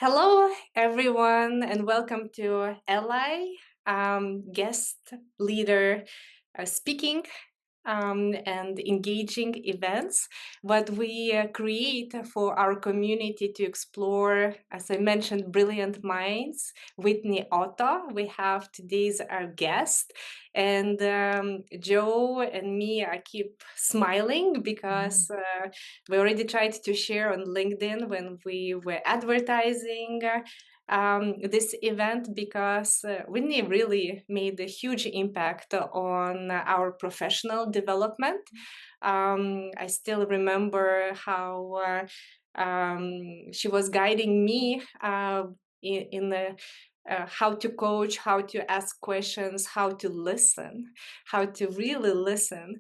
Hello, everyone, and welcome to Ally, guest leader speaking and engaging events. What we create for our community to explore, as I mentioned, brilliant minds. Whitney Otto, we have today's our guest, and Joe and me. I keep smiling because we already tried to share on LinkedIn when we were advertising this event because Whitney really made a huge impact on our professional development. I still remember how she was guiding me in the how to coach, how to ask questions, how to listen, how to really listen,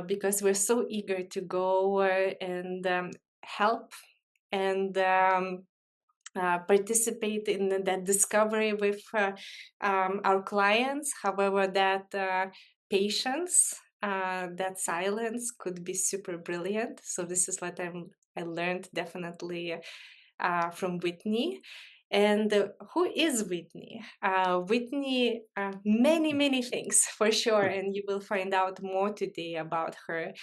because we're so eager to go and help and participate in that discovery with our clients. However, that patience, that silence could be super brilliant. So this is what I learned definitely from Whitney. And who is Whitney? Whitney, many things for sure, and you will find out more today about her.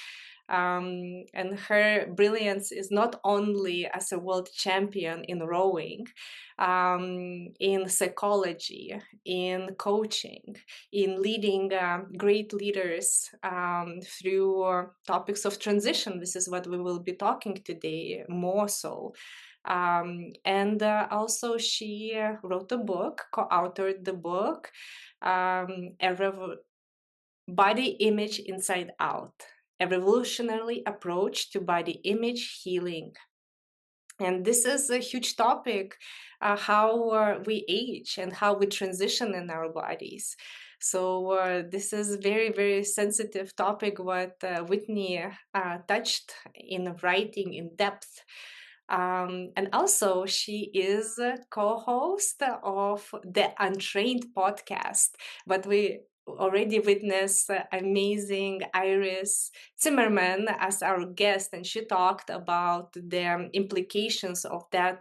And her brilliance is not only as a world champion in rowing, in psychology, in coaching, in leading great leaders through topics of transition. This is what we will be talking today more so. And also she wrote a book, co-authored the book, Body Image Inside Out, a revolutionary approach to body image healing. And this is a huge topic, how we age and how we transition in our bodies. So this is very sensitive topic what Whitney touched in writing in depth. And also, she is a co-host of the Untrained podcast. But we already witnessed amazing Iris Zimmerman as our guest, and she talked about the implications of that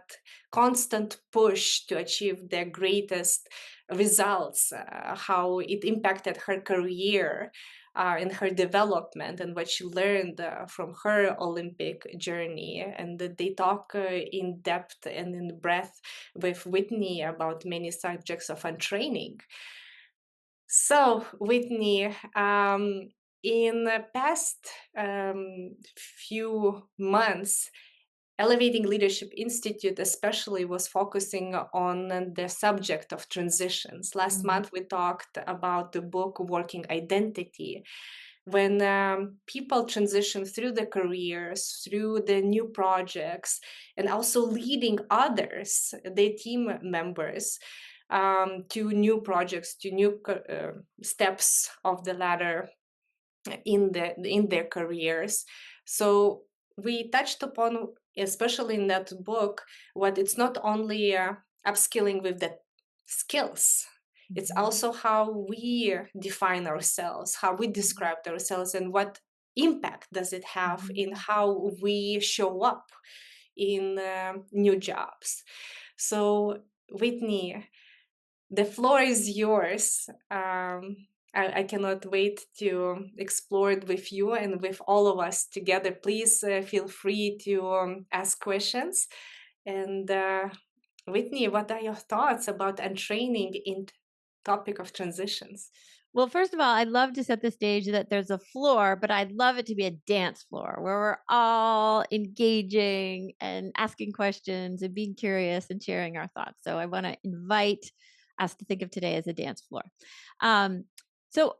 constant push to achieve the greatest results, how it impacted her career in her development and what she learned from her Olympic journey. And they talk in depth and in breadth with Whitney about many subjects of untraining. So, Whitney, in the past few months, Elevating Leadership Institute especially was focusing on the subject of transitions. Last month, we talked about the book Working Identity. When people transition through the careers, through the new projects, and also leading others, their team members, to new projects, to new steps of the ladder in their careers. So we touched upon, especially in that book, what it's not only upskilling with the skills. It's also how we define ourselves, how we describe ourselves, and what impact does it have in how we show up in new jobs. So, Whitney, the floor is yours. I cannot wait to explore it with you and with all of us together. Please feel free to ask questions. And Whitney, what are your thoughts about untraining in topic of transitions? Well, first of all, I'd love to set the stage that there's a floor, but I'd love it to be a dance floor where we're all engaging and asking questions and being curious and sharing our thoughts. So I want to invite us to think of today as a dance floor. Um, so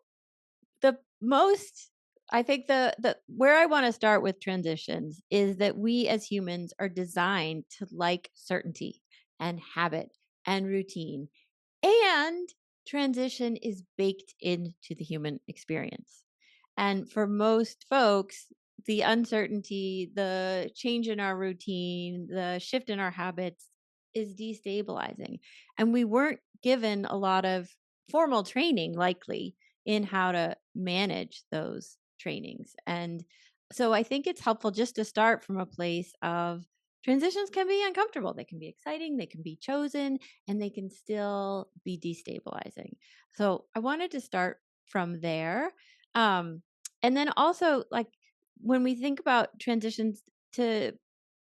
the most I think the where I want to start with transitions is that we as humans are designed to like certainty and habit and routine, and transition is baked into the human experience. And for most folks, the uncertainty, the change in our routine, the shift in our habits is destabilizing. And we weren't given a lot of formal training, likely, in how to manage those trainings. And so I think it's helpful just to start from a place of transitions can be uncomfortable. They can be exciting, they can be chosen, and they can still be destabilizing. So I wanted to start from there. Um, and then also, like, when we think about transitions, to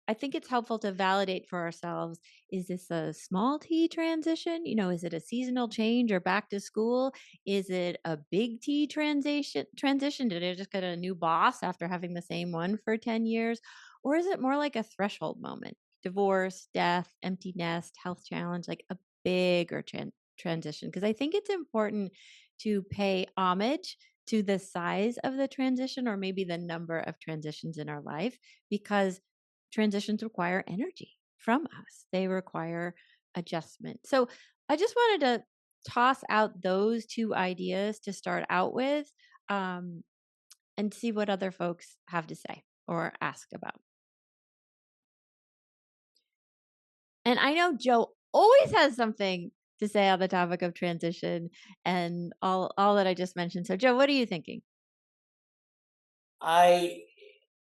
I think it's helpful to validate for ourselves, is this a small T transition? Is it a seasonal change or back to school? Is it a big T transition? Did I just get a new boss after having the same one for 10 years? Or is it more like a threshold moment? Divorce, death, empty nest, health challenge, like a bigger transition. Because I think it's important to pay homage to the size of the transition, or maybe the number of transitions in our life, because transitions require energy from us. They require adjustment. So I just wanted to toss out those two ideas to start out with, um, and see what other folks have to say or ask about. And I know Joe always has something to say on the topic of transition and all that I just mentioned. So Joe, what are you thinking? I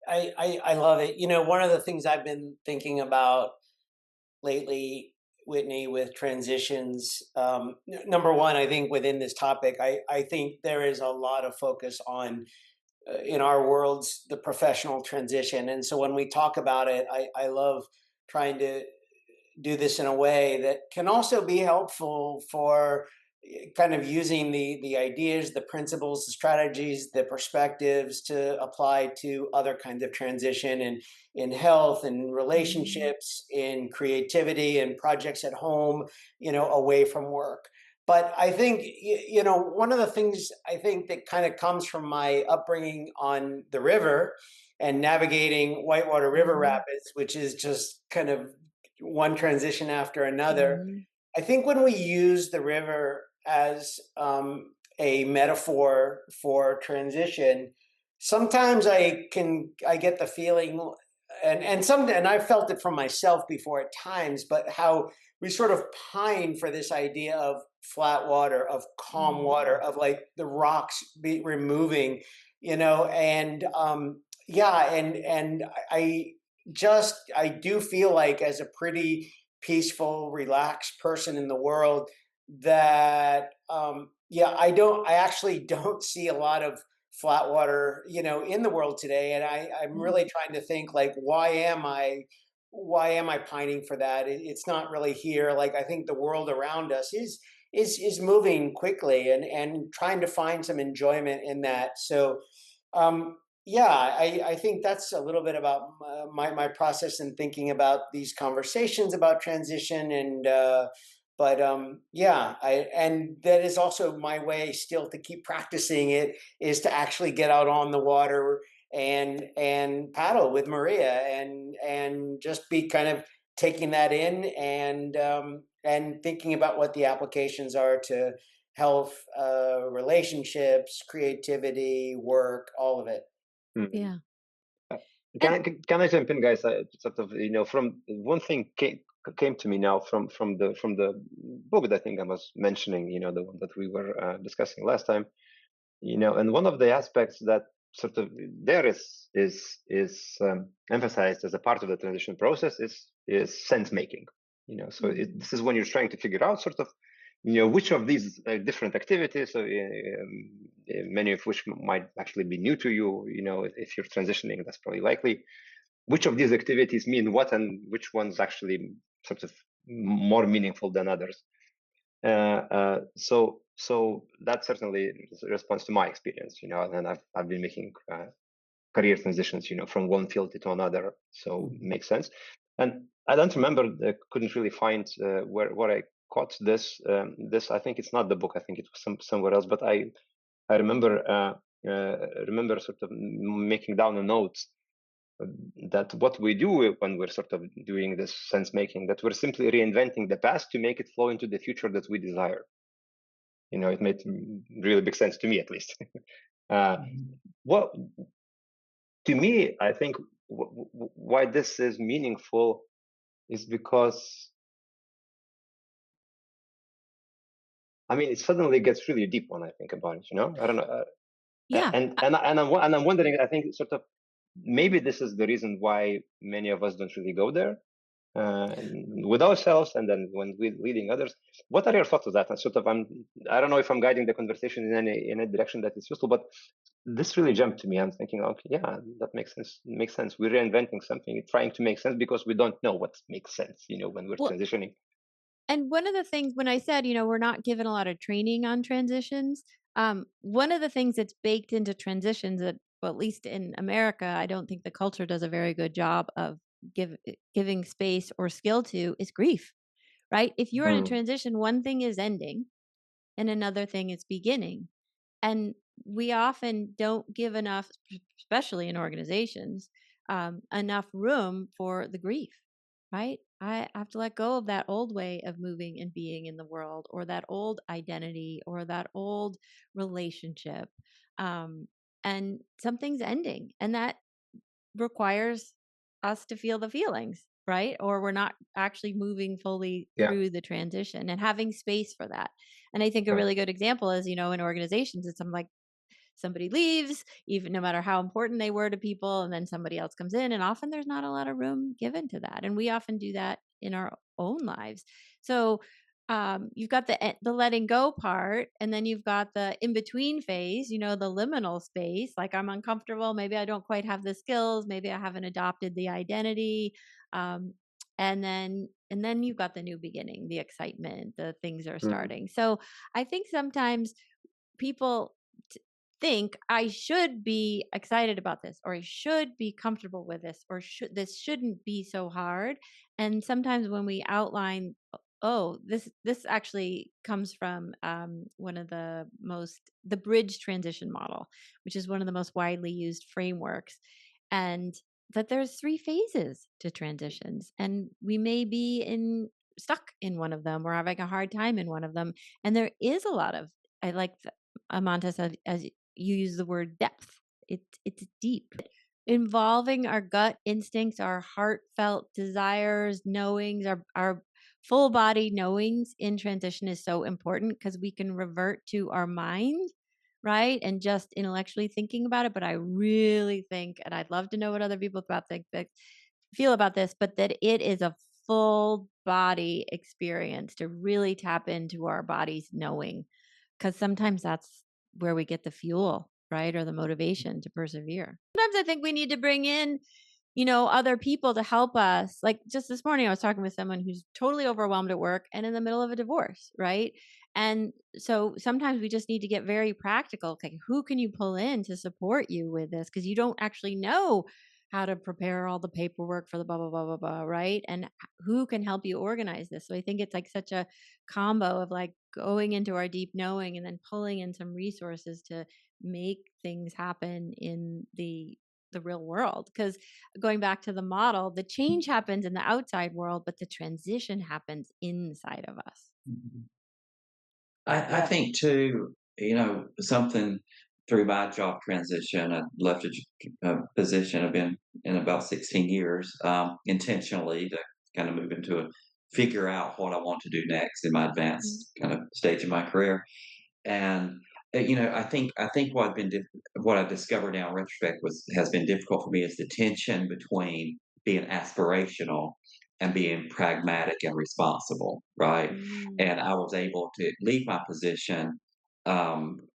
I love it. One of the things I've been thinking about lately, Whitney, with transitions. Number one, I think within this topic, I think there is a lot of focus on in our worlds the professional transition, and so when we talk about it, I love trying to do this in a way that can also be helpful for kind of using the ideas, the principles, the strategies, the perspectives to apply to other kinds of transition in health and Mhm. relationships, in creativity and projects at home, away from work. But I think, one of the things I think that kind of comes from my upbringing on the river and navigating Whitewater River Mhm. Rapids, which is just kind of one transition after another. Mhm. I think when we use the river as a metaphor for transition, sometimes I get the feeling, and I've felt it from myself before at times, but how we sort of pine for this idea of flat water, of calm Mhm. water, of like the rocks be removing, and yeah, and I do feel like, as a pretty peaceful, relaxed person in the world, that yeah, I actually don't see a lot of flat water, in the world today, and I'm Yeah. really trying to think, like, why am I pining for that? It's not really here. Like, I think the world around us is moving quickly, and trying to find some enjoyment in that. So yeah, I think that's a little bit about my process in thinking about these conversations about transition, and but yeah, and that is also my way still to keep practicing it, is to actually get out on the water and paddle with Maria, and just be kind of taking that in, and thinking about what the applications are to health, relationships, creativity, work, all of it. Mhm. Yeah. Uh, And can I jump in, guys? I sort of, from one thing came to me now from the book that I think I was mentioning, the one that we were discussing last time, and one of the aspects that sort of there is emphasized as a part of the transition process is sense making. So Mhm. this is when you're trying to figure out sort of which of these different activities, so many of which might actually be new to you. If you're transitioning, that's probably likely. Which of these activities mean what, and which ones actually sort of more meaningful than others. So that certainly responds to my experience, and I've been making career transitions, from one field to another, so it makes sense. And I don't remember, couldn't really find where I caught this. This, I think it's not the book. I think it was somewhere else. But I remember sort of making down a note that what we do when we're sort of doing this sense making, that we're simply reinventing the past to make it flow into the future that we desire. It made really big sense to me, at least. uh, what To me, I think why this is meaningful is because, I mean, it suddenly gets really deep when I think about it. I don't know, Yeah. and I'm wondering. I think sort of maybe this is the reason why many of us don't really go there with ourselves, and then when we're leading others. What are your thoughts on that? And sort of, I don't know if I'm guiding the conversation in any direction that is useful, but this really jumped to me. I'm thinking, okay, yeah, that makes sense. Makes sense. We're reinventing something, trying to make sense because we don't know what makes sense, when we're Well, transitioning. and one of the things when I said, we're not given a lot of training on transitions, one of the things that's baked into transitions that, well, at least in America, I don't think the culture does a very good job of giving space or skill to is grief, right? If you're in a transition, one thing is ending and another thing is beginning. And we often don't give enough, especially in organizations, enough room for the grief, right? I have to let go of that old way of moving and being in the world, or that old identity, or that old relationship. And something's ending, and that requires us to feel the feelings, right? Or we're not actually moving fully Yeah. through the transition and having space for that. And I think a Right. really good example is, in organizations, it's like somebody leaves, even no matter how important they were to people, and then somebody else comes in, and often there's not a lot of room given to that. And we often do that in our own lives. So you've got the letting go part, and then you've got the in between phase, the liminal space. Like, I'm uncomfortable. Maybe I don't quite have the skills. Maybe I haven't adopted the identity. And then you've got the new beginning, the excitement, the things are starting. So I think sometimes people think I should be excited about this, or I should be comfortable with this, or this shouldn't be so hard. And sometimes when we outline, oh, this actually comes from one of the bridge transition model, which is one of the most widely used frameworks, and that there's 3 phases to transitions, and we may be stuck in one of them. We're having a hard time in one of them, and there is a lot of, I like Amanta said, as you use the word depth. It's deep, involving our gut instincts, our heartfelt desires, knowings, our full body knowings in transition is so important, because we can revert to our mind, right, and just intellectually thinking about it. But I really think, and I'd love to know what other people feel about this, but that it is a full body experience to really tap into our body's knowing, because sometimes that's where we get the fuel, right? Or the motivation to persevere. Sometimes I think we need to bring in, other people to help us. Like, just this morning, I was talking with someone who's totally overwhelmed at work and in the middle of a divorce, right? And so sometimes we just need to get very practical. Okay, who can you pull in to support you with this? Because you don't actually know how to prepare all the paperwork for the blah, blah, blah, blah, blah, right? And who can help you organize this? So I think it's like such a combo of like going into our deep knowing and then pulling in some resources to make things happen in the real world. Because going back to the model, the change happens in the outside world, but the transition happens inside of us. I think too, something through my job transition, I left a position. I've been in about 16 years, intentionally to kind of move figure out what I want to do next in my advanced kind of stage of my career. And I think what I've discovered now in retrospect has been difficult for me is the tension between being aspirational and being pragmatic and responsible, right? And I was able to leave my position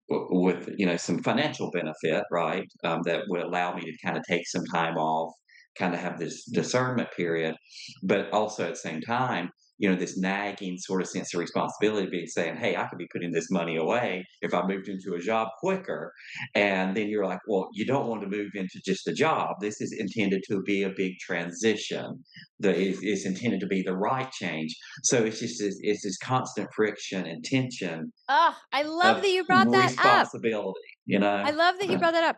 with some financial benefit, right? That would allow me to kind of take some time off, kind of have this discernment period, but also at the same time, this nagging sort of sense of responsibility, being saying, "Hey, I could be putting this money away if I moved into a job quicker." And then you're like, "Well, you don't want to move into just a job. This is intended to be a big transition. It's intended to be the right change." So it's this constant friction and tension Oh, I love of that you brought that up. responsibility. I love that you brought that up.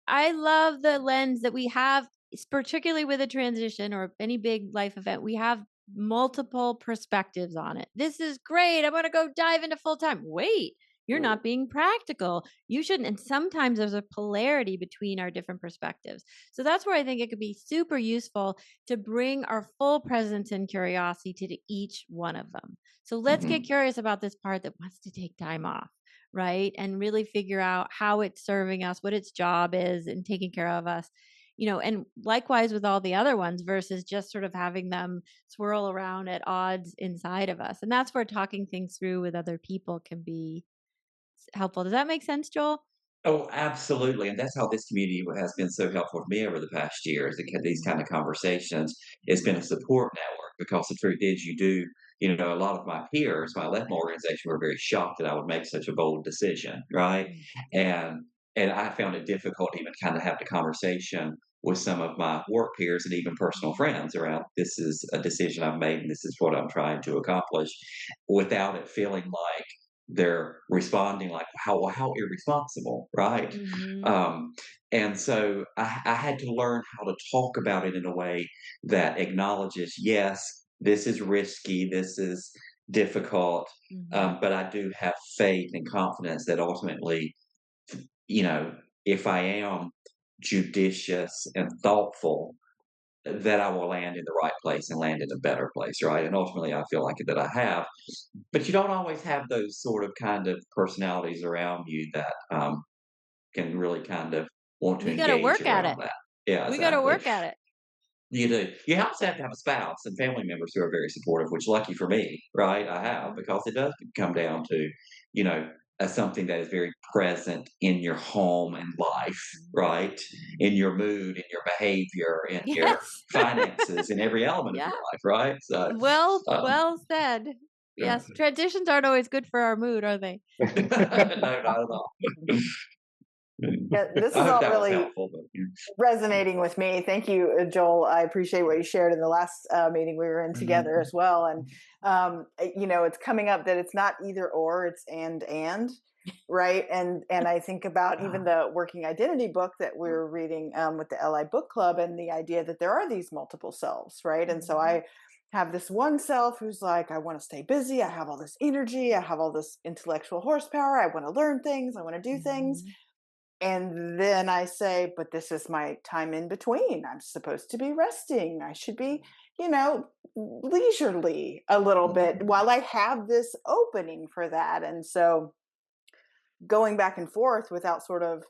I love the lens that we have, particularly with a transition or any big life event. We have multiple perspectives on it. This is great. I want to go dive into full time. Wait, you're not being practical. You shouldn't. And sometimes there's a polarity between our different perspectives. So that's where I think it could be super useful to bring our full presence and curiosity to each one of them. So let's get curious about this part that wants to take time off, right? And really figure out how it's serving us, what its job is, and taking care of us. and likewise with all the other ones versus just sort of having them swirl around at odds inside of us. And that's where talking things through with other people can be helpful. Does that make sense, Joel? Oh, absolutely. And that's how this community has been so helpful for me over the past years. These kind of conversations. It's been a support network because the truth is, a lot of my peers, my Latin organization, were very shocked that I would make such a bold decision, right? And and I found it difficult to even kind of have the conversation with some of my work peers and even personal friends around this is a decision I've made and this is what I'm trying to accomplish without it feeling like they're responding like how irresponsible, right? Mm-hmm. And so I had to learn how to talk about it in a way that acknowledges, yes, this is risky, this is difficult, Mm-hmm. but I do have faith and confidence that ultimately, if I am judicious and thoughtful, that I will land in the right place and land in a better place, right? And ultimately, I feel like that I have. But you don't always have those sort of kind of personalities around you that can really kind of want to We got to engage work at it. around that. Yeah, We got to exactly. work at it. You do. You also have to have a spouse and family members who are very supportive, which lucky for me, right? I have, because it does come down to, you know, something that is very present in your home and life, right? In your mood, in your behavior, in your Yes. finances, in every element of Yeah. your life, right? So, Well said. yeah. Yes. Transitions aren't always good for our mood, are they? No, not at all. Yeah, this is I hope all that was really helpful. But, resonating with me. Thank you, Joel. I appreciate what you shared in the last meeting we were in together as well. And it's coming up that it's not either or, it's and right. And I think about even the working identity book that we were reading with the LI book club, and the idea that there are these multiple selves, right? And so I have this one self who's like, I want to stay busy, I have all this energy, I have all this intellectual horsepower, I want to learn things, I want to do things. And then I say, but this is my time in between. I'm supposed to be resting. I should be, leisurely a little bit while I have this opening for that. And so going back and forth without sort of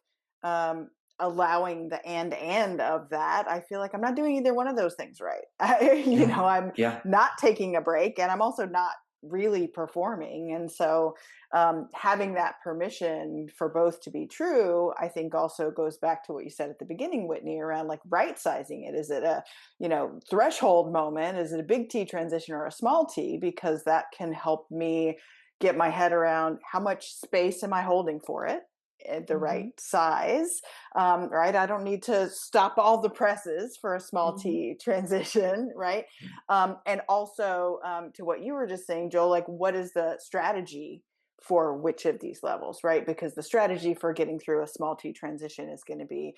allowing the and of that, I feel like I'm not doing either one of those things right. I'm not taking a break, and I'm also not really performing. And so having that permission for both to be true, I think also goes back to what you said at the beginning, Whitney, around like right sizing it. Is it a threshold moment? Is it a big T transition or a small T? Because that can help me get my head around how much space am I holding for it at the right size, right? I don't need to stop all the presses for a small T transition, right? And also to what you were just saying, Joel, like what is the strategy for which of these levels, right? Because the strategy for getting through a small T transition is going to be,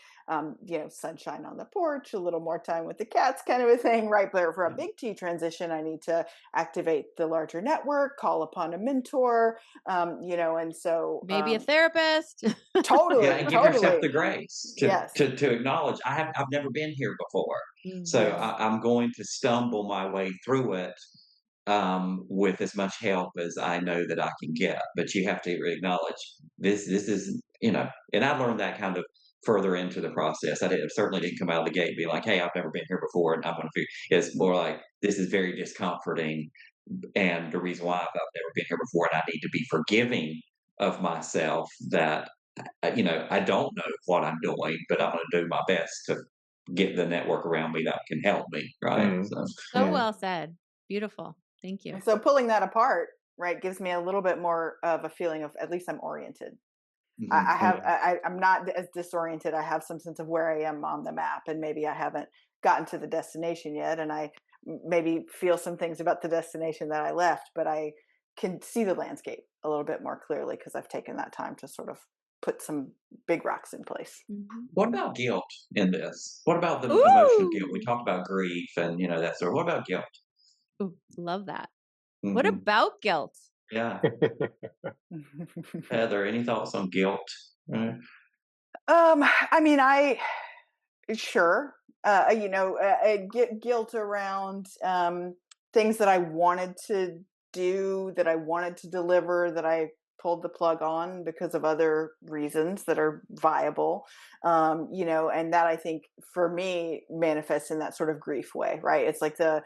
sunshine on the porch, a little more time with the cats kind of a thing, right? But for a big T transition, I need to activate the larger network, call upon a mentor, and so maybe a therapist. Totally. and give yourself the grace Yes. to acknowledge I've never been here before, so I'm going to stumble my way through it with as much help as I know that I can get. But you have to acknowledge this is, and I learned that kind of further into the process. Certainly didn't come out of the gate and be like, hey, I've never been here before and I'm going to figure. It's more like, this is very discomforting. And the reason why I've never been here before, and I need to be forgiving of myself that, I don't know what I'm doing, but I'm going to do my best to get the network around me that can help me. Right. So well said. Beautiful. Thank you. So pulling that apart, right, gives me a little bit more of a feeling of at least I'm oriented. I'm not as disoriented. I have some sense of where I am on the map, and maybe I haven't gotten to the destination yet. And I maybe feel some things about the destination that I left, but I can see the landscape a little bit more clearly because I've taken that time to sort of put some big rocks in place. What about guilt in this? What about the emotional guilt? We talked about grief and that sort. What about guilt? Ooh, love that. What about guilt? Yeah. Heather, any thoughts on guilt? Sure. Guilt around things that I wanted to do, that I wanted to deliver, that I pulled the plug on because of other reasons that are viable, and that I think for me manifests in that sort of grief way, right? It's like the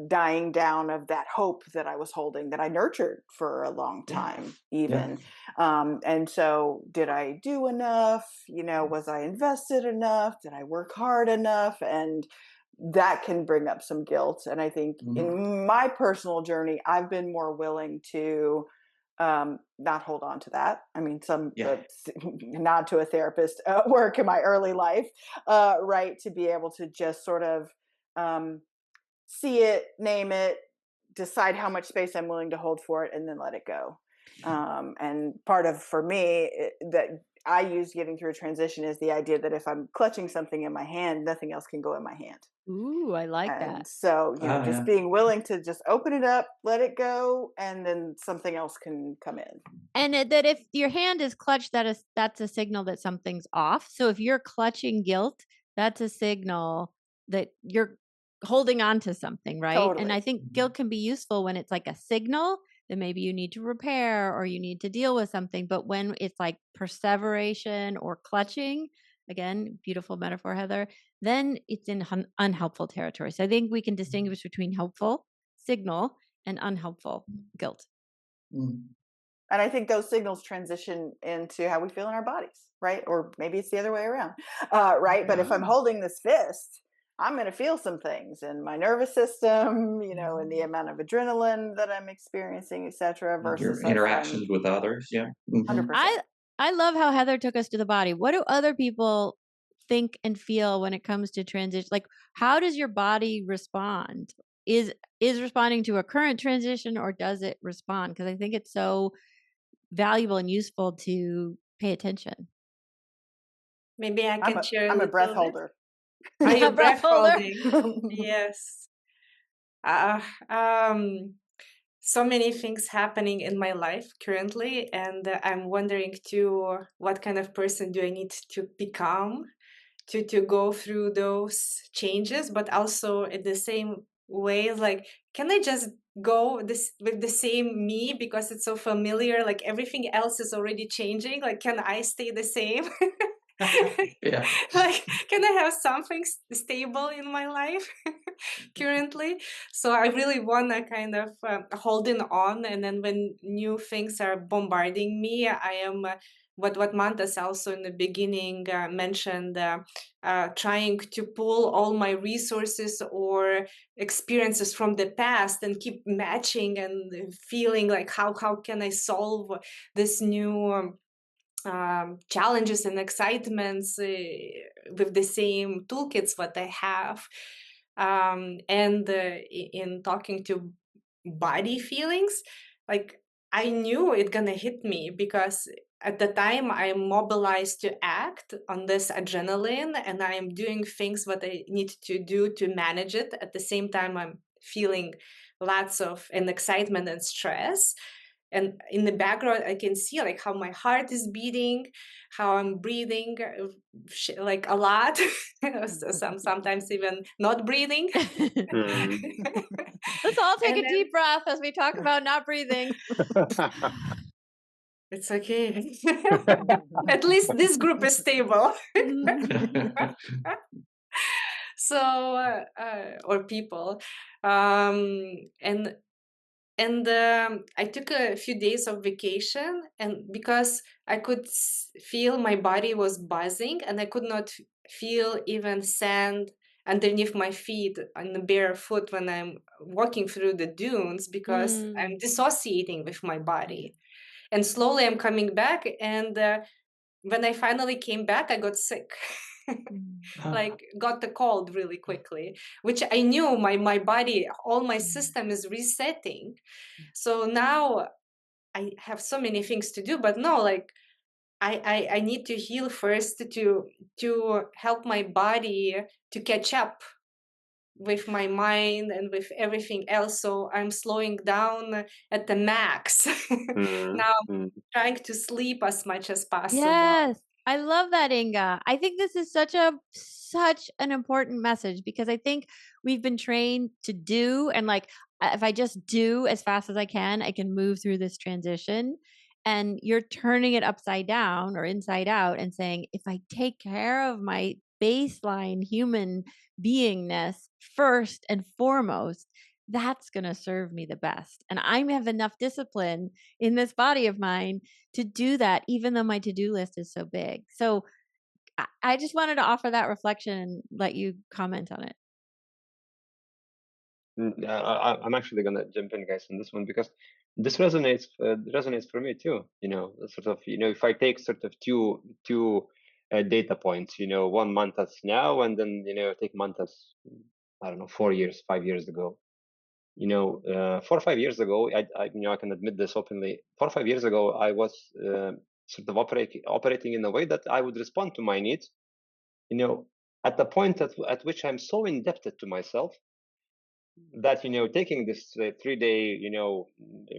dying down of that hope that I was holding, that I nurtured for a long time, even. And so, did I do enough? Was I invested enough? Did I work hard enough? And that can bring up some guilt. And I think in my personal journey, I've been more willing to not hold on to that. I mean, nod to a therapist work in my early life, right? To be able to just sort of see it, name it, decide how much space I'm willing to hold for it, and then let it go. And part of, for me, that I use getting through a transition is the idea that if I'm clutching something in my hand, nothing else can go in my hand. Ooh, I like that. And so, just being willing to just open it up, let it go, and then something else can come in. And that if your hand is clutched, that's a signal that something's off. So if you're clutching guilt, that's a signal that you're holding on to something, right? Totally. And I think guilt can be useful when it's like a signal that maybe you need to repair or you need to deal with something. But when it's like perseveration or clutching, again, beautiful metaphor, Heather, then it's in unhelpful territory. So I think we can distinguish between helpful signal and unhelpful guilt. And I think those signals transition into how we feel in our bodies, right? Or maybe it's the other way around, right? But if I'm holding this fist, I'm going to feel some things in my nervous system, and the amount of adrenaline that I'm experiencing, et cetera, versus your interactions with others. 100%. I love how Heather took us to the body. What do other people think and feel when it comes to transition? Like, how does your body respond? Is responding to a current transition, or does it respond? Because I think it's so valuable and useful to pay attention. Maybe I can share. I'm a breath holder. Are you breath holder? holding? Yes. So many things happening in my life currently, and I'm wondering too, what kind of person do I need to become to go through those changes, but also in the same way, like, can I just go this with the same me because it's so familiar, like everything else is already changing, like can I stay the same? Like, can I have something stable in my life currently? So I really want to kind of holding on, and then when new things are bombarding me, I am what Mantas also in the beginning mentioned, trying to pull all my resources or experiences from the past and keep matching and feeling like how can I solve this new challenges and excitements with the same toolkits what I have. And in talking to body feelings, like I knew it gonna hit me because at the time I'm mobilized to act on this adrenaline, and I am doing things what I need to do to manage it. At the same time, I'm feeling lots of excitement and stress. And in the background, I can see like how my heart is beating, how I'm breathing, like a lot. Sometimes even not breathing. Let's all take a deep breath as we talk about not breathing. It's okay. At least this group is stable. So, or people, and I took a few days of vacation, and because I could feel my body was buzzing, and I could not feel even sand underneath my feet on the bare foot when I'm walking through the dunes, because I'm dissociating with my body. And slowly I'm coming back, and when I finally came back, I got sick. Like got the cold really quickly, which I knew my body, all my system is resetting. So now I have so many things to do, but no, like I need to heal first to help my body to catch up with my mind and with everything else. So I'm slowing down at the max. Now I'm trying to sleep as much as possible. Yes. I love that, Inga. I think this is such an important message, because I think we've been trained to do, and like if I just do as fast as I can move through this transition. And you're turning it upside down or inside out and saying, if I take care of my baseline human beingness first and foremost, that's going to serve me the best. And I have enough discipline in this body of mine to do that, even though my to do list is so big. So I just wanted to offer that reflection and let you comment on it. I'm actually gonna jump in, guys, on this one because this resonates for me too. Sort of, if I take sort of two data points, 1 month as now, and then take month as, I don't know, 4 years, 5 years ago. 4 or 5 years ago, I can admit this openly. 4 or 5 years ago, I was sort of operating in a way that I would respond to my needs. At the point at which I'm so indebted to myself that taking this 3-day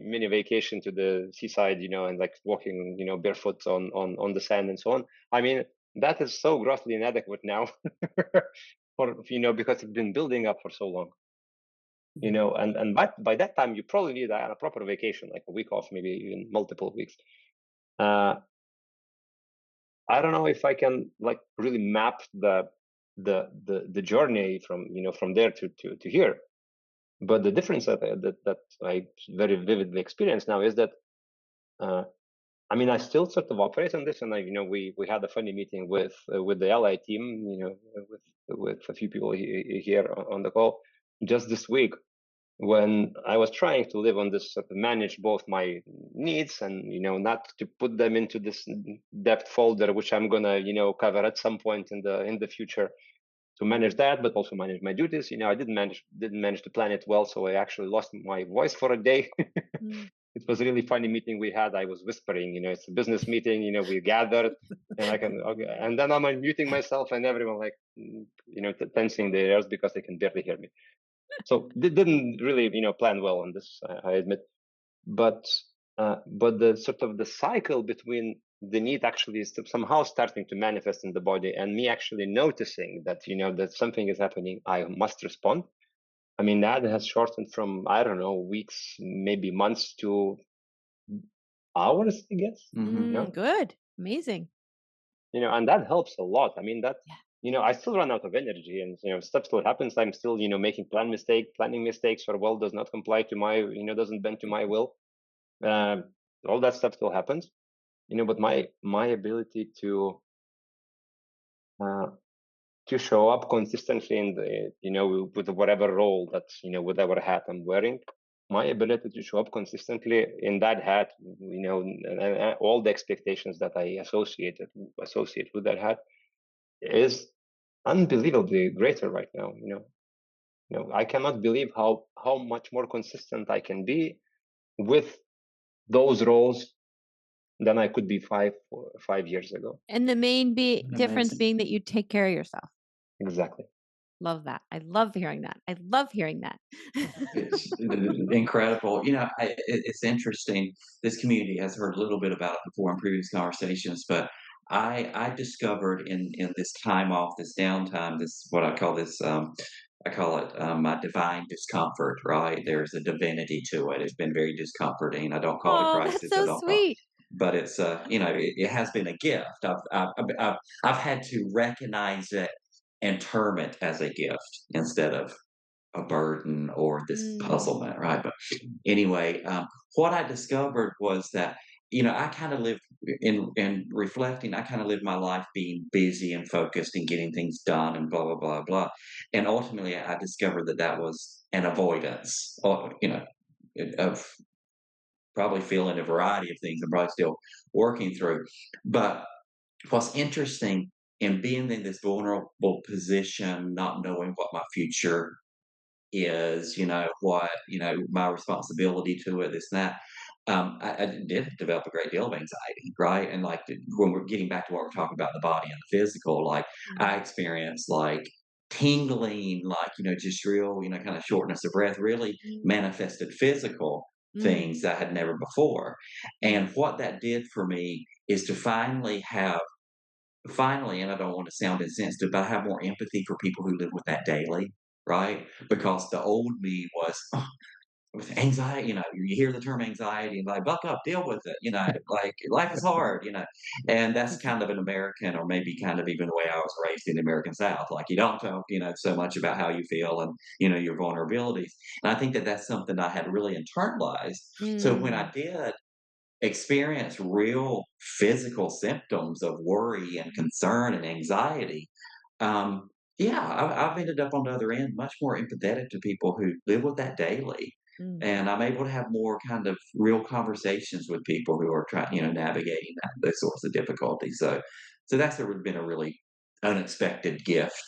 mini vacation to the seaside, and like walking barefoot on the sand and so on, I mean, that is so grossly inadequate now for because it's been building up for so long, and by that time you probably need a proper vacation, like a week off, maybe even multiple weeks. I don't know if I can like really map the journey from there to here. But the difference that I very vividly experience now is that, I mean, I still sort of operate on this, and we had a funny meeting with the LI team, with a few people here on the call just this week, when I was trying to live on this sort of manage both my needs and not to put them into this debt folder, which I'm gonna cover at some point in the future, to manage that, but also manage my duties. I didn't manage to plan it well, so I actually lost my voice for a day. It was a really funny meeting we had. I was whispering, it's a business meeting. We gathered, and then I'm unmuting myself, and everyone like, tensing their ears because they can barely hear me. So they didn't really, plan well on this, I admit. But the sort of the cycle between the need actually is somehow starting to manifest in the body, and me actually noticing that that something is happening, I must respond. I mean, that has shortened from, I don't know, weeks, maybe months, to hours, I guess. Good, amazing. And that helps a lot. I mean, that I still run out of energy, and stuff still happens. I'm still making planning mistakes, or well does not comply to my doesn't bend to my will. All that stuff still happens, but my ability to show up consistently in the with whatever role that whatever hat I'm wearing, my ability to show up consistently in that hat, and all the expectations that I associate with that hat is unbelievably greater right now. I cannot believe how much more consistent I can be with those roles than I could be 5 years ago. And the main difference being that you take care of yourself. Exactly. Love that. I love hearing that. I love hearing that. It's incredible. It's interesting. This community has heard a little bit about it before in previous conversations, but I discovered in this time off, this downtime, this what I call this. I call it my divine discomfort. Right? There's a divinity to it. It's been very discomforting. I don't call it a Oh, crisis. that's so sweet. But it's it has been a gift. I've had to recognize it and term it as a gift instead of a burden or this puzzlement, right? But anyway, what I discovered was that I kind of lived in reflecting. I kind of lived my life being busy and focused and getting things done and blah blah blah blah. And ultimately, I discovered that that was an avoidance, of probably feeling a variety of things. I'm probably still working through. But what's interesting in being in this vulnerable position, not knowing what my future is, what, my responsibility to it, this and that. I did develop a great deal of anxiety, right? And like when we're getting back to what we're talking about, the body and the physical, like I experienced like tingling, like, just real, kind of shortness of breath, really manifested physical things that I had never before. And what that did for me is to finally, and I don't want to sound insensitive, but I have more empathy for people who live with that daily, right? Because the old me was, with anxiety, you hear the term anxiety and like, buck up, deal with it, like life is hard, and that's kind of an American, or maybe kind of even the way I was raised in the American South. Like you don't talk, so much about how you feel and, your vulnerabilities. And I think that that's something I had really internalized. So when I Mm. did experience real physical symptoms of worry and concern and anxiety, um, yeah, I've ended up on the other end much more empathetic to people who live with that daily. Mm. And I'm able to have more kind of real conversations with people who are trying, navigating those sorts of difficulties. So that's been a really unexpected gift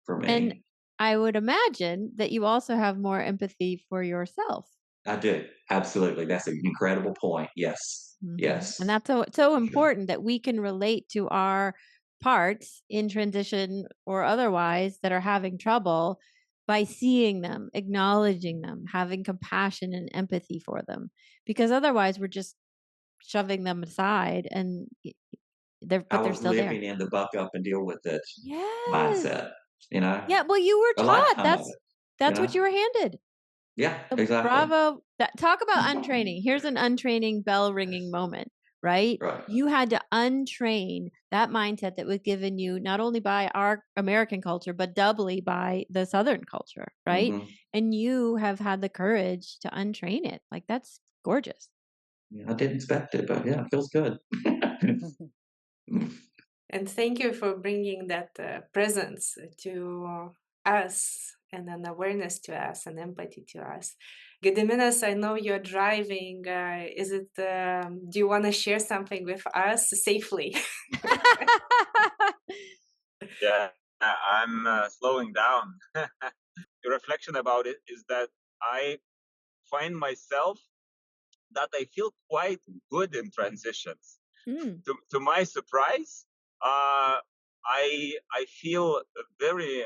for And me. I would imagine that you also have more empathy for yourself. I do. Absolutely. That's an incredible point. Yes. And Yes. that's so Sure. important that we can relate to our parts in transition or otherwise that are having trouble by seeing them, acknowledging them, having compassion and empathy for them. Because otherwise we're just shoving them aside and I but they're was still there. living in the buck up and deal with it Yes. mindset, you know, Yeah, well, you were a taught. lifetime of it, you That's what know? you were handed. Yeah, So exactly. bravo. Talk about untraining. Here's an untraining bell ringing moment, right? Right. You had to untrain that mindset that was given you not only by our American culture, but doubly by the Southern culture, right? Mhm. And you have had the courage to untrain it. Like, that's gorgeous. Yeah, I didn't expect it, but yeah, it feels good. And thank you for bringing that presence to us and an awareness to us and empathy to us. Gediminas, I know you're driving. Do you want to share something with us safely? Yeah, I'm slowing down. The reflection about it is that I find myself that I feel quite good in transitions. Mm. To my surprise, I feel very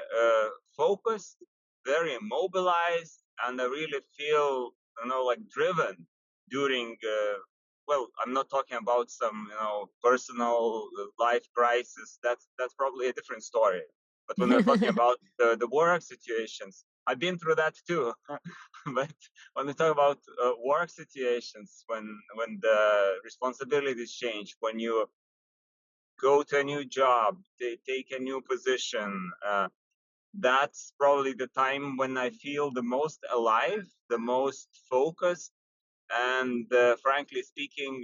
focused, very mobilized, and I really feel like driven during. Well, I'm not talking about some personal life crisis. That's probably a different story. But when we're talking about the work situations, I've been through that too. But when we talk about work situations, when the responsibilities change, when you go to a new job, take a new position, that's probably the time when I feel the most alive, the most focused, and frankly speaking,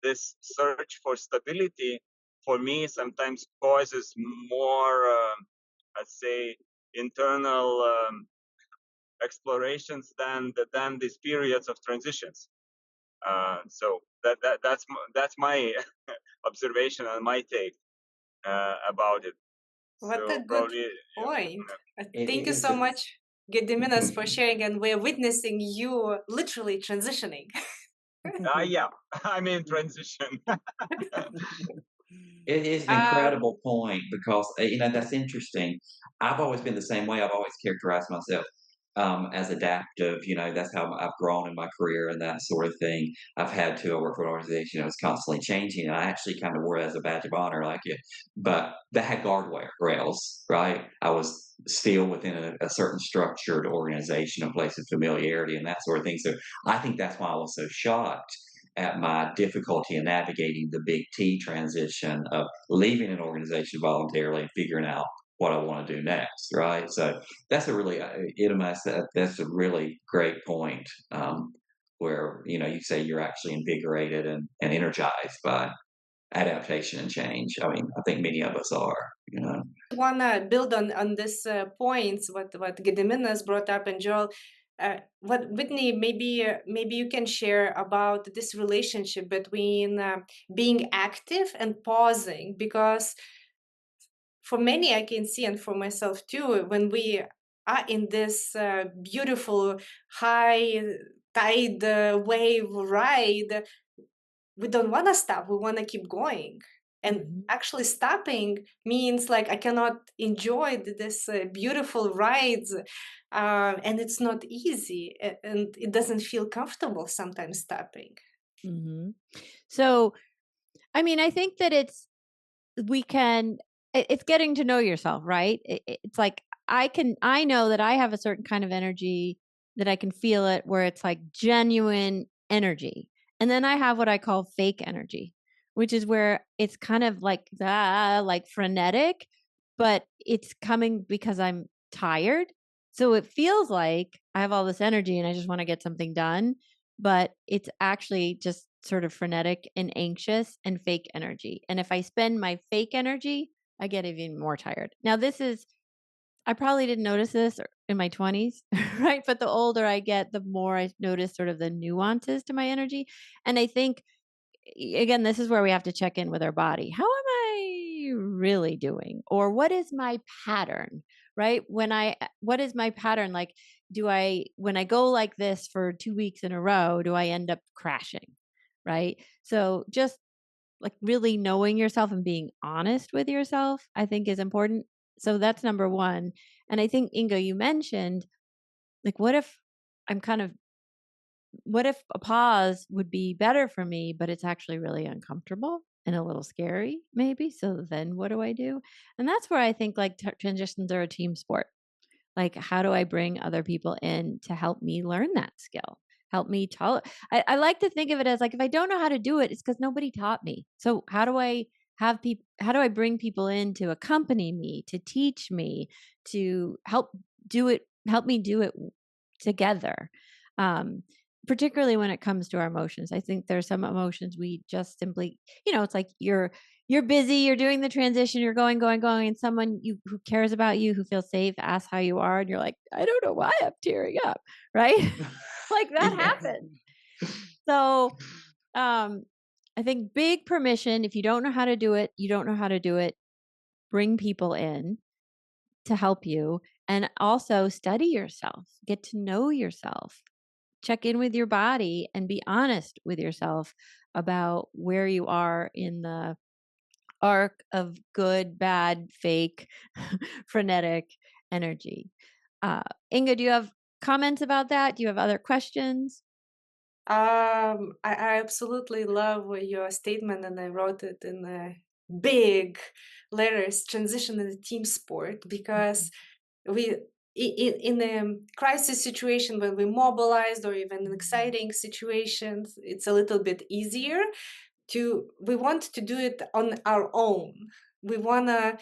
this search for stability for me sometimes causes more, let's say, internal explorations than these periods of transitions. So that's my observation and my take about it. What a So good probably, point. Thank you It's so a much, Gediminas, for sharing. And we're witnessing you literally transitioning. yeah, I'm in transition. It is an Um, incredible point because, that's interesting. I've always been the same way. I've always characterized myself as adaptive. That's how I've grown in my career and that sort of thing. I work for an organization that was constantly changing, and I actually kind of wore it as a badge of honor, like it. But that had rails, right? I was still within a certain structured organization, a place of familiarity, and that sort of thing. So I think that's why I was so shocked at my difficulty in navigating the big T transition of leaving an organization voluntarily and figuring out what I want to do next, right? So that's a really, that's a really great point, where you say you're actually invigorated and energized by adaptation and change. I mean, I think many of us are. want to build on this points what Gediminas brought up, and Joel. What Whitney, maybe you can share about this relationship between being active and pausing, because for many I can see, and for myself too, when we are in this beautiful high tide wave ride, we don't want to stop, we want to keep going. And Mhm. actually stopping means like I cannot enjoy this beautiful rides, and it's not easy, and it doesn't feel comfortable sometimes stopping. Mhm. So, I mean, I think that it's getting to know yourself, right? It's like I know that I have a certain kind of energy that I can feel it, where it's like genuine energy. And then I have what I call fake energy, which is where it's kind of like frenetic, but it's coming because I'm tired. So it feels like I have all this energy and I just want to get something done, but it's actually just sort of frenetic and anxious and fake energy. And if I spend my fake energy, I get even more tired. Now, I probably didn't notice this in my 20s, right? But the older I get, the more I notice sort of the nuances to my energy. And I think, again, this is where we have to check in with our body. How am I really doing? Or what is my pattern, right? What is my pattern? Like, when I go like this for 2 weeks in a row, do I end up crashing? Right. So just like really knowing yourself and being honest with yourself, I think is important. So that's number one. And I think, Inga, you mentioned, like, what if a pause would be better for me, but it's actually really uncomfortable and a little scary, maybe. So then what do I do? And that's where I think like transitions are a team sport. Like, how do I bring other people in to help me learn that skill? Help me I like to think of it as like, if I don't know how to do it, it's because nobody taught me. So how do I bring people in to accompany me, to teach me, to help me do it together? Particularly when it comes to our emotions. I think there's some emotions we just simply, it's like you're busy, you're doing the transition, you're going, and someone who cares about you, who feels safe, asks how you are, and you're like, I don't know why I'm tearing up, right? Like that happens. So I think big permission. If you don't know how to do it, you don't know how to do it. Bring people in to help you, and also study yourself, get to know yourself. Check in with your body and be honest with yourself about where you are in the arc of good, bad, fake, frenetic energy. Inga, do you have comments about that? Do you have other questions? I absolutely love your statement, and I wrote it in big letters: transition in a team sport, because we in a crisis situation, when we mobilized, or even in exciting situations, it's a little bit easier we want to do it on our own. We want to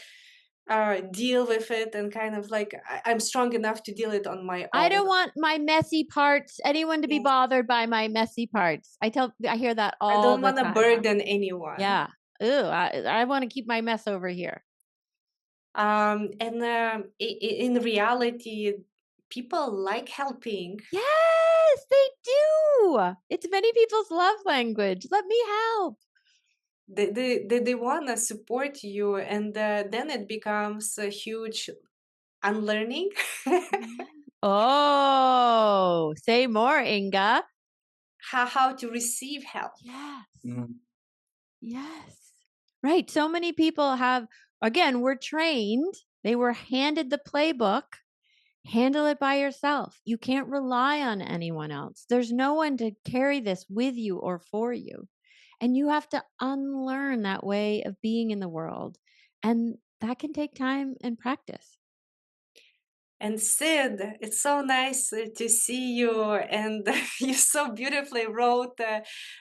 deal with it, and kind of like, I'm strong enough to deal it on my own. I don't want my messy parts, anyone to be bothered by my messy parts. I hear that all the time. I don't want to burden anyone. Yeah. Ooh, I want to keep my mess over here. And in reality, people like helping. Yes, they do. It's many people's love language. Let me help. They want to support you, and then it becomes a huge unlearning. Oh, say more, Inga. How to receive help. Yes. Yes. Right. So many people were trained, they were handed the playbook. Handle it by yourself. You can't rely on anyone else. There's no one to carry this with you or for you. And you have to unlearn that way of being in the world. And that can take time and practice. And Sid, it's so nice to see you. And you so beautifully wrote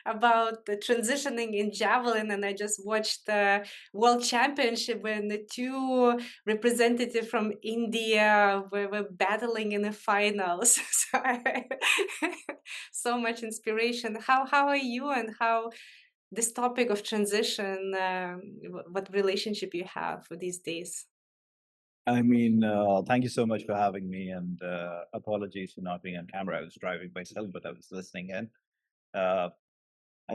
about the transitioning in javelin. And I just watched the World Championship when the two representatives from India were battling in the finals. So much inspiration. How are you, and how this topic of transition, what relationship you have for these days? I mean, thank you so much for having me, and apologies for not being on camera. I was driving myself, but I was listening in. I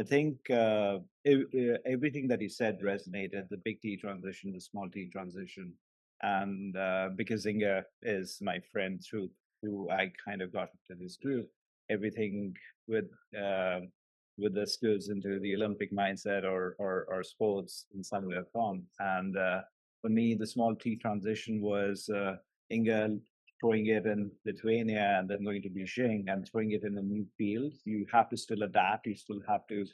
think everything that you said resonated, the big T transition, the small T transition. And because Inga is my friend who I kind of got into this group, everything with this goes into the Olympic mindset or sports in some way or form. And for me, the small T transition was Inga throwing it in Lithuania and then going to Beijing and throwing it in a new field. You have to still adapt. You still have to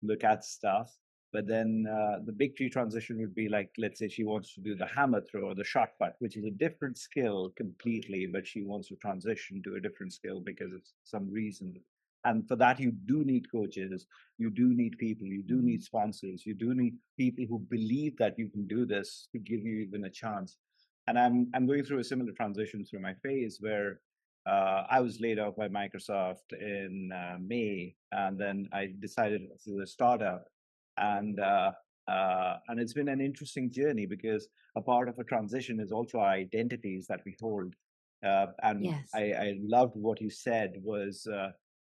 look at stuff. But then the big tree transition would be like, let's say she wants to do the hammer throw or the shot put, which is a different skill completely, but she wants to transition to a different skill because of some reason. And for that, you do need coaches, you do need people, you do need sponsors, you do need people who believe that you can do this to give you even a chance. And I'm going through a similar transition through my phase where I was laid off by Microsoft in May, and then I decided to do a startup, and it's been an interesting journey because a part of a transition is also our identities that we hold. And Yes. I loved what you said was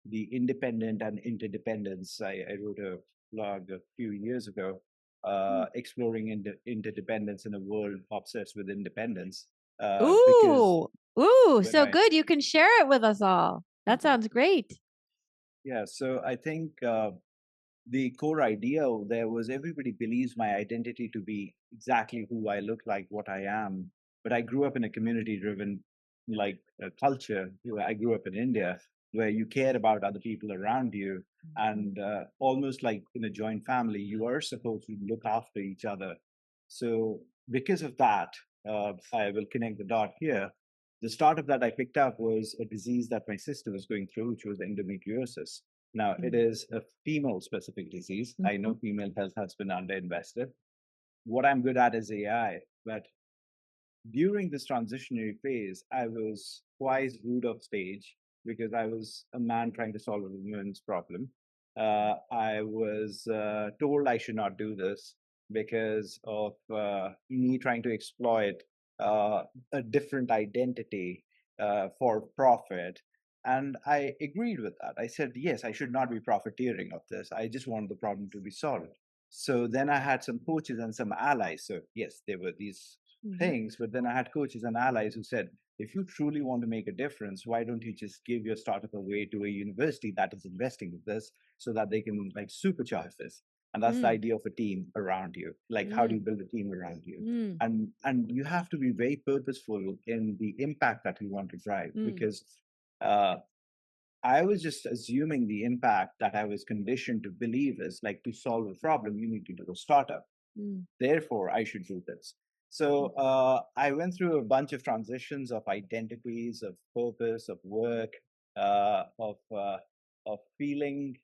the independent and interdependence. I wrote a blog a few years ago exploring interdependence in a world obsessed with independence. Because Ooh, when so good. You can share it with us all. That sounds great. Yeah, so I think the core idea there was everybody believes my identity to be exactly who I look like, what I am. But I grew up in a community-driven culture. I grew up in India, where you care about other people around you, and almost like in a joint family, you are supposed to look after each other. So because of that, I will connect the dot here. The startup that I picked up was a disease that my sister was going through, which was endometriosis. Now, it is a female specific disease. I know female health has been underinvested. What I'm good at is AI, but during this transitionary phase, I was twice booed off stage because I was a man trying to solve a woman's problem. I was told I should not do this because of me trying to exploit a different identity for profit. And I agreed with that. I said, yes, I should not be profiteering of this. I just want the problem to be solved. So then I had some coaches and some allies. So, yes, there were these things, but then I had coaches and allies who said, if you truly want to make a difference, why don't you just give your startup away to a university that is investing in this so that they can like supercharge this? And that's the idea of a team around you. Like, how do you build a team around you? And you have to be very purposeful in the impact that you want to drive, because I was just assuming the impact that I was conditioned to believe is like, to solve a problem, you need to do a startup. Therefore, I should do this. So I went through a bunch of transitions of identities, of purpose, of work, of feeling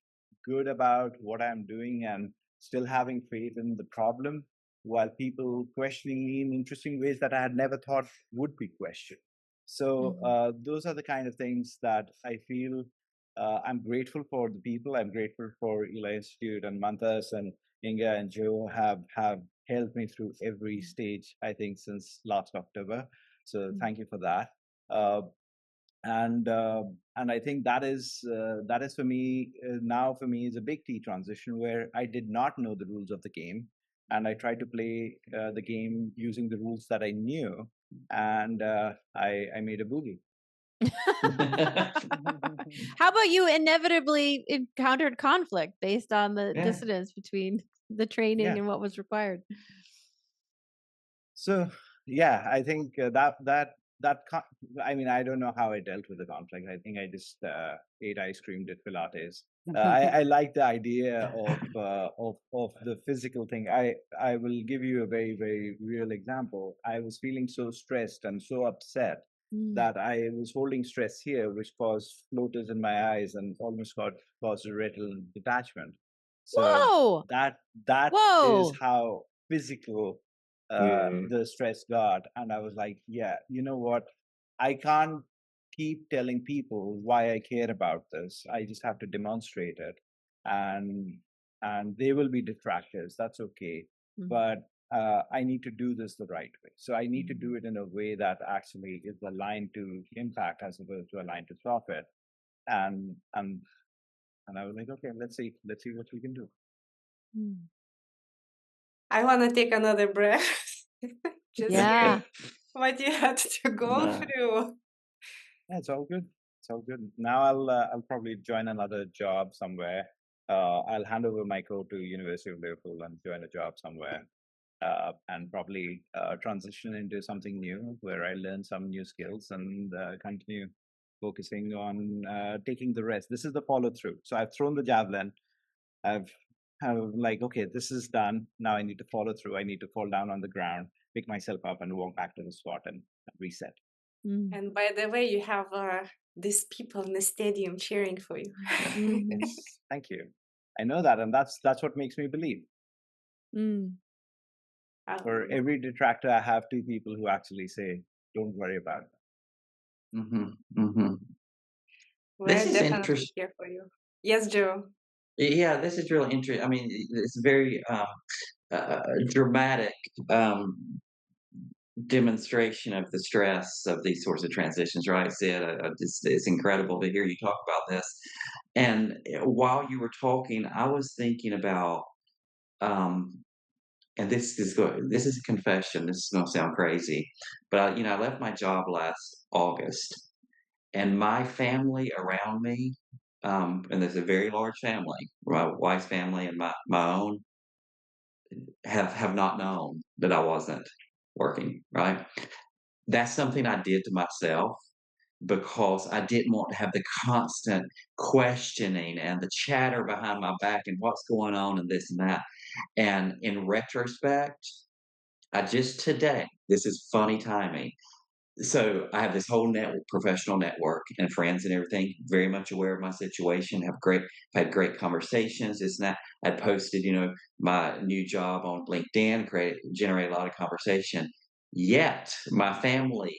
good about what I'm doing and still having faith in the problem, while people questioning me in interesting ways that I had never thought would be questioned. So those are the kind of things that I feel I'm grateful for the people. I'm grateful for Eli Institute and Mantas and Inga and Joe have helped me through every stage, I think, since last October. So thank you for that. And I think that is for me now. For me, is a big T transition where I did not know the rules of the game, and I tried to play the game using the rules that I knew, and I made a boogie. How about you inevitably encountered conflict based on the dissonance between the training and what was required? So yeah, I think I mean, I don't know how I dealt with the conflict. I think I just ate ice cream, did Pilates. I like the idea of the physical thing. I will give you a very, very real example. I was feeling so stressed and so upset that I was holding stress here, which caused floaters in my eyes and almost caused a retinal detachment. So that is how physical the stress got. And I was like, yeah, you know what? I can't keep telling people why I care about this. I just have to demonstrate it. And they will be detractors. That's okay. But I need to do this the right way. So I need to do it in a way that actually is aligned to impact as opposed to aligned to profit. And I was like, okay, let's see what we can do. I want to take another breath. Just hearing what you had to go through. Yeah, it's all good. It's all good. Now I'll probably join another job somewhere. I'll hand over my code to University of Liverpool and join a job somewhere, and probably transition into something new where I learn some new skills and continue focusing on taking the rest. This is the follow through. So I've thrown the javelin. I've like, okay, this is done. Now I need to follow through. I need to fall down on the ground, pick myself up, and walk back to the spot and reset. And by the way, you have these people in the stadium cheering for you. Yes, thank you. I know that, and that's what makes me believe. For every detractor, I have two people who actually say, "Don't worry about it." We're This is definitely interesting. here for you. Yes, Joe. Yeah, this is really interesting. I mean, it's very dramatic demonstration of the stress of these sorts of transitions, right, Sid? It's incredible to hear you talk about this. And while you were talking, I was thinking about, and this is a confession. This is going to sound crazy, but I left my job last August, and my family around me, and there's a very large family, my wife's family and my own, have not known that I wasn't working, right? That's something I did to myself because I didn't want to have the constant questioning and the chatter behind my back and what's going on and this and that. And in retrospect, I just today, this is funny timing. So I have this whole network, professional network and friends and everything, very much aware of my situation, had great conversations, this and that. I posted, my new job on LinkedIn, generate a lot of conversation. Yet my family,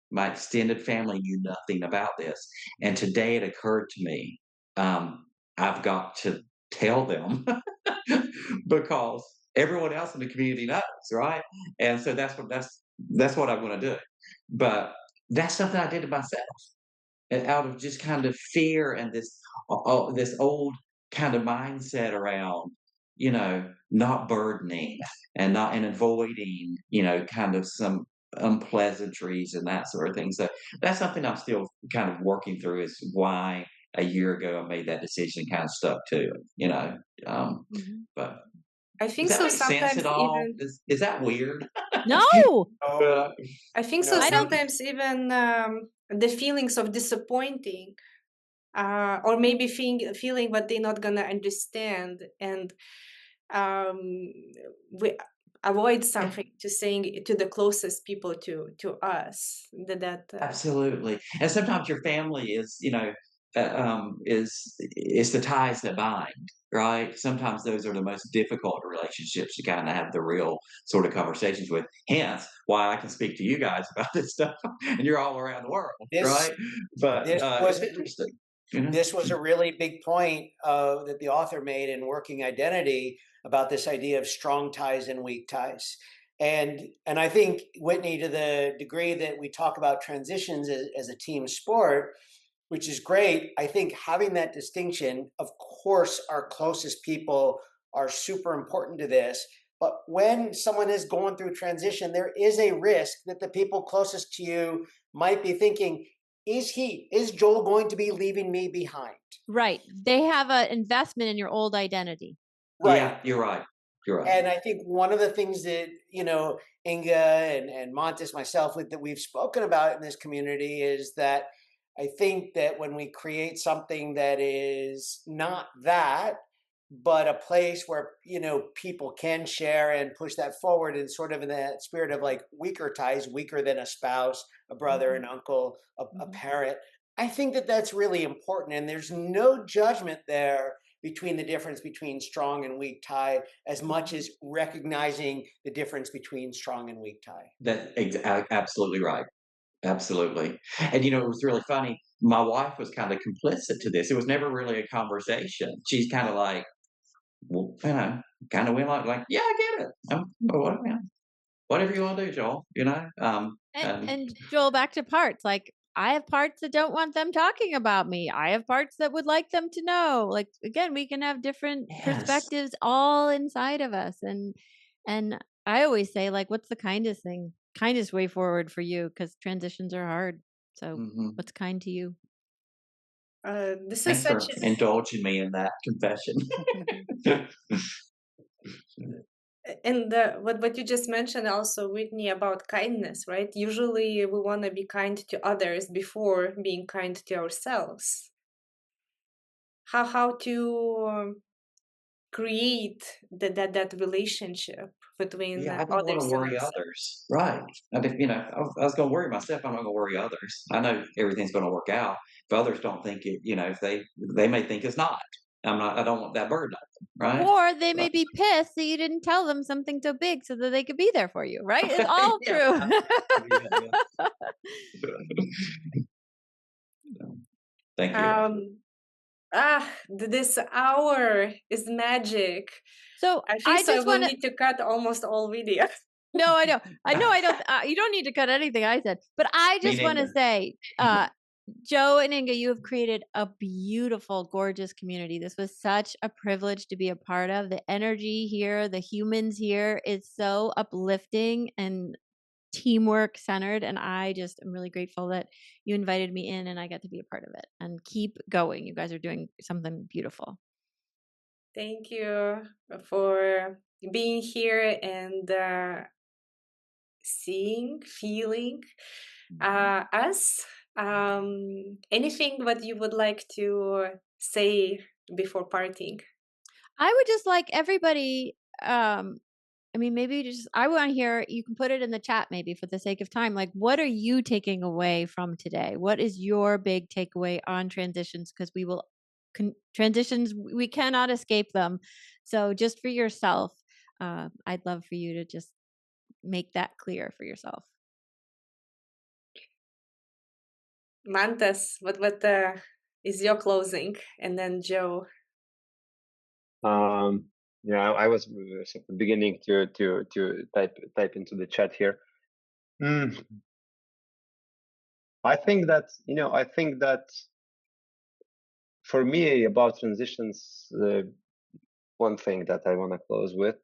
my extended family knew nothing about this. And today it occurred to me, I've got to tell them because everyone else in the community knows, right? And so that's what I'm going to do. But that's something I did to myself, and out of just kind of fear and this old kind of mindset around, not burdening and avoiding, kind of some unpleasantries and that sort of thing. So that's something I'm still kind of working through, is why a year ago I made that decision, kind of stuck to it. But I does think that so make sense sometimes at all? even Is that weird? No, Oh, I think so no. sometimes even the feelings of disappointing or maybe feeling what they're not gonna understand, and we avoid something to saying it to the closest people to us that Absolutely. And sometimes your family is the ties that bind, right? Sometimes those are the most difficult relationships to kind of have the real sort of conversations with. Hence why I can speak to you guys about this stuff, and you're all around the world, This right? But this was it's interesting. this was a really big point that the author made in Working Identity about this idea of strong ties and weak ties. And I think, Whitney, to the degree that we talk about transitions as a team sport, which is great, I think having that distinction, of course, our closest people are super important to this. But when someone is going through transition, there is a risk that the people closest to you might be thinking, is Joel going to be leaving me behind? right. They have an investment in your old identity. Right. Yeah, you're right. You're right. And I think one of the things that, Inga and Montes, myself, that we've spoken about in this community is that I think that when we create something that is not that, but a place where, people can share and push that forward, and sort of in that spirit of like weaker ties, weaker than a spouse, a brother, an uncle, a parent. I think that that's really important. And there's no judgment there between the difference between strong and weak tie, as much as recognizing the difference between strong and weak tie. Absolutely right. Absolutely. And it was really funny. My wife was kind of complicit to this. It was never really a conversation. She's kind of like, well, kind of went like, yeah, I get it. Whatever you want to do, Joel. And Joel, back to parts. Like, I have parts that don't want them talking about me. I have parts that would like them to know. Like, again, we can have different perspectives all inside of us. And I always say, like, what's the kindest way forward for you? Because transitions are hard. So what's kind to you? This Thanks is for such indulging me in that confession. and what you just mentioned also, Whitney, about kindness, right? Usually we want to be kind to others before being kind to ourselves. How to create that relationship between Yeah, I don't want to others and worry ourselves. others. Right. And if, I was going to worry myself, I'm not going to worry others. I know everything's going to work out. If others don't think it, if they may think it's not. I don't want that burden on them. Right. Or they may Right. be pissed that you didn't tell them something so big so that they could be there for you, right? It's all Yeah. true. Thank you. This hour is magic. So I think I so. I just will want to. need to cut almost all videos. No, I know. I know. I don't. You don't need to cut anything I said, but I Me just want to neither. say, Joe and Inga, you have created a beautiful, gorgeous community. This was such a privilege to be a part of. The energy here, the humans here is so uplifting and teamwork centered. And I just am really grateful that you invited me in and I got to be a part of it. And keep going. You guys are doing something beautiful. Thank you for being here and seeing, feeling us. Anything that you would like to say before parting? I would just like everybody, maybe just, I want to hear, you can put it in the chat maybe for the sake of time. Like, what are you taking away from today? What is your big takeaway on transitions? Because we will, transitions, we cannot escape them. So just for yourself, I'd love for you to just make that clear for yourself. Mantas, what is your closing? And then Joe. I was beginning to type into the chat here. I think that for me about transitions, one thing that I want to close with,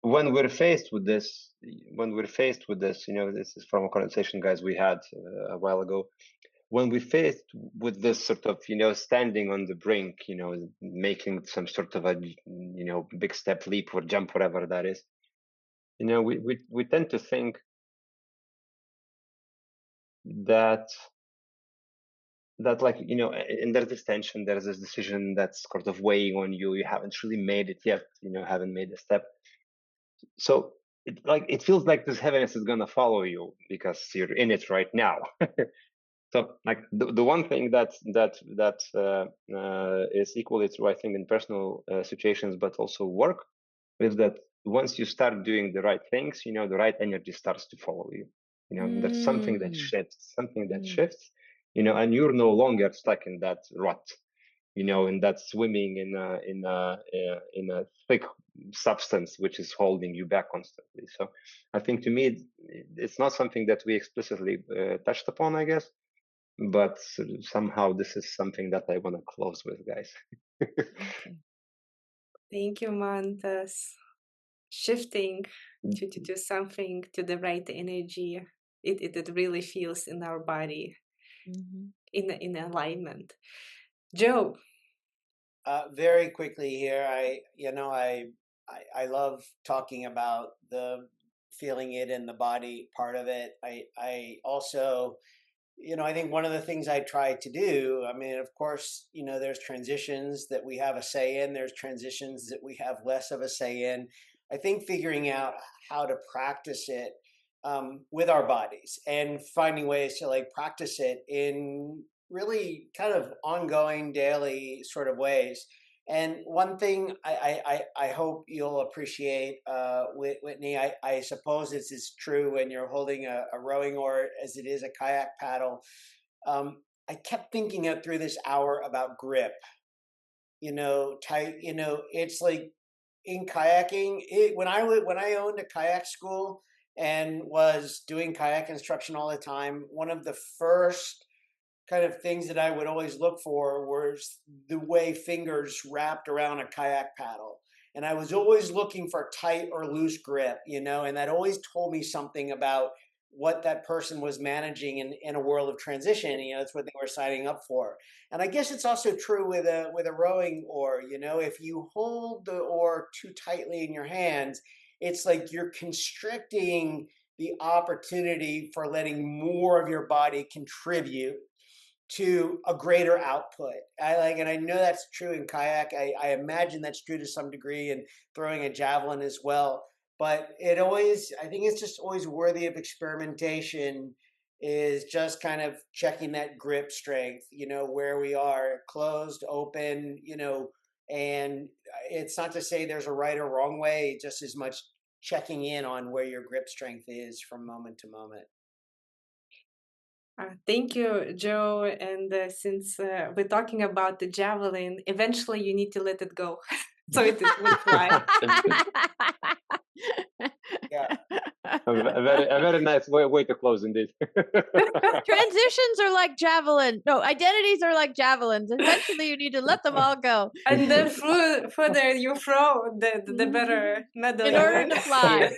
when we're faced with this, this is from a conversation, guys, we had a while ago. When we're faced with this sort of, standing on the brink, making some sort of a, big step, leap or jump, whatever that is, we tend to think that like, and there's this tension, there's this decision that's sort of weighing on you. You haven't really made it yet, haven't made a step. So it feels like this heaviness is gonna follow you because you're in it right now. So like the one thing that is equally true, I think, in personal situations, but also work, is that once you start doing the right things, the right energy starts to follow you. There's something that shifts, and you're no longer stuck in that rut, in that swimming in a thick substance which is holding you back constantly. So I think to me it's not something that we explicitly touched upon, I guess, but somehow this is something that I want to close with, guys. Thank you, Mantas. Shifting to do something to the right energy. It really feels in our body, in alignment. Joe. Very quickly here, I love talking about the feeling it in the body part of it. I also, I think one of the things I try to do, I mean, of course, there's transitions that we have a say in, there's transitions that we have less of a say in. I think figuring out how to practice it with our bodies and finding ways to like practice it in really kind of ongoing daily sort of ways. And one thing I hope you'll appreciate, Whitney, I suppose this is true when you're holding a rowing oar as it is a kayak paddle. I kept thinking it through this hour about grip. It's like in kayaking, when I owned a kayak school and was doing kayak instruction all the time, one of the first kind of things that I would always look for was the way fingers wrapped around a kayak paddle. And I was always looking for tight or loose grip, and that always told me something about what that person was managing in a world of transition. That's what they were signing up for. And I guess it's also true with a rowing oar. If you hold the oar too tightly in your hands, it's like you're constricting the opportunity for letting more of your body contribute to a greater output. And I know that's true in kayak. I imagine that's true to some degree in throwing a javelin as well. But I think it's just always worthy of experimentation, is just kind of checking that grip strength, where we are, closed, open, and it's not to say there's a right or wrong way, just as much checking in on where your grip strength is from moment to moment. Thank you, Joe. And since we're talking about the javelin, eventually you need to let it go so it will fly. Yeah. A very nice way to close indeed. Transitions are like javelin. No, identities are like javelins. Eventually, you need to let them all go. And the further you throw, the better medal in you order win. to fly.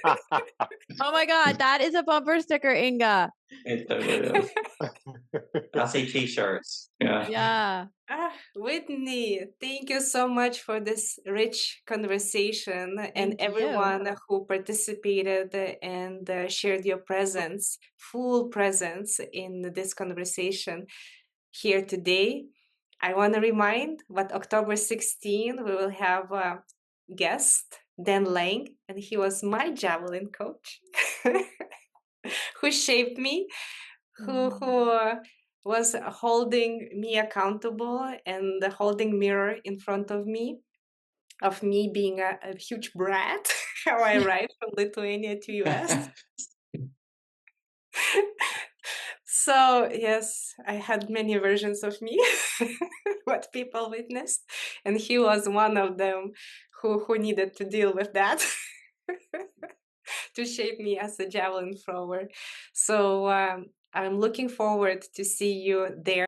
Oh my God, that is a bumper sticker, Inga. It totally is. I see T-shirts. Yeah. Yeah. Whitney, thank you so much for this rich conversation, and everyone who participated and shared your presence, full presence in this conversation here today. I want to remind that October 16 we will have a guest, Dan Lang, and he was my javelin coach who shaped me, who was holding me accountable and holding mirror in front of me being a huge brat how I arrived from Lithuania to US. So yes, I had many versions of me what people witnessed, and he was one of them who needed to deal with that to shape me as a javelin thrower. So I'm looking forward to see you there.